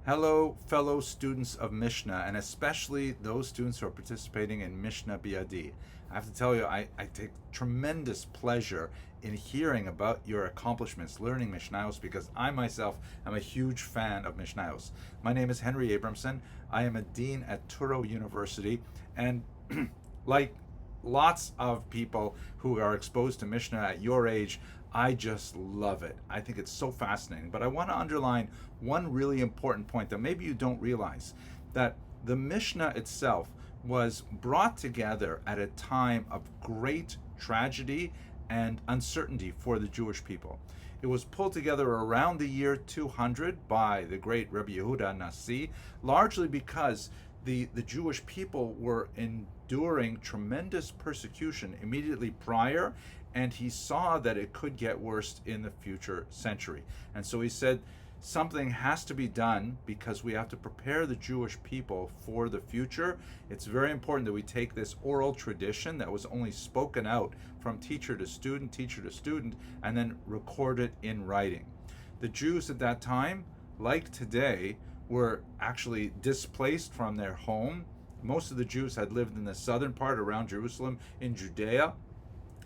Hello, fellow students of Mishna, and especially those students who are participating in Mishna BID. I have to tell you, I take tremendous pleasure in hearing about your accomplishments learning Mishnayos because I myself am a huge fan of Mishnayos. My name is Henry Abramson. I am a dean at Touro University, and like lots of people who are exposed to Mishnah at your age, I just love it. I think it's so fascinating. But I want to underline one really important point that maybe you don't realize, that the Mishnah itself was brought together at a time of great tragedy and uncertainty for the Jewish people. It was pulled together around the year 200 by the great Rebbe Yehuda HaNasi, largely because the Jewish people were enduring tremendous persecution immediately prior, and he saw that it could get worse in the future century. And so he said, something has to be done because we have to prepare the Jewish people for the future. It's very important that we take this oral tradition that was only spoken out from teacher to student, and then record it in writing. The Jews at that time, like today, were actually displaced from their home. Most of the Jews had lived in the southern part around Jerusalem in Judea,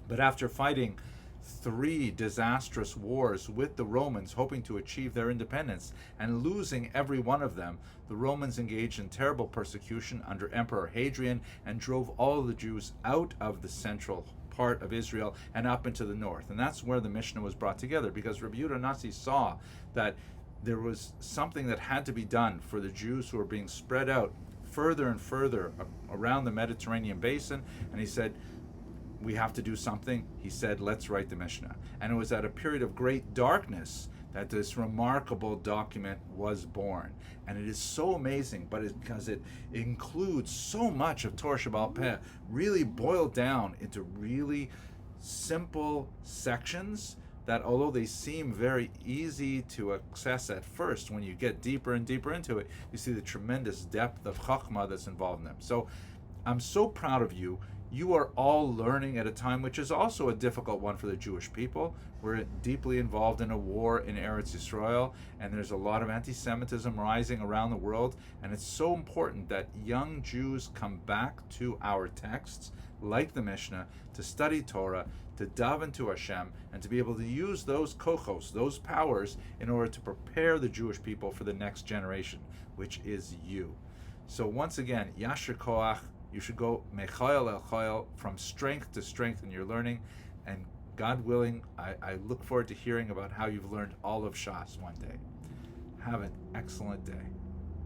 but after fighting 3 disastrous wars with the Romans, hoping to achieve their independence and losing every one of them, the Romans engaged in terrible persecution under Emperor Hadrian and drove all of the Jews out of the central part of Israel and up into the north. And that's where the Mishnah was brought together, because Rebbe Yehuda HaNasi saw that there was something that had to be done for the Jews who were being spread out further and further around the Mediterranean basin, and he said, we have to do something. He said, let's write the Mishnah. And it was at a period of great darkness that this remarkable document was born. And it is so amazing, because it includes so much of Torah Shebaal Peh, really boiled down into really simple sections that, although they seem very easy to access at first, when you get deeper and deeper into it, you see the tremendous depth of chachma that's involved in them. So I'm so proud of you. You are all learning at a time which is also a difficult one for the Jewish people. We're deeply involved in a war in Eretz Yisrael, and there's a lot of anti-Semitism rising around the world, and it's so important that young Jews come back to our texts, like the Mishnah, to study Torah, to daven to Hashem, and to be able to use those kochos, those powers, in order to prepare the Jewish people for the next generation, which is you. So once again, Yasher Koach. You should go mechayel el chayel, from strength to strength in your learning, and God willing, I look forward to hearing about how you've learned all of Shas one day. Have an excellent day.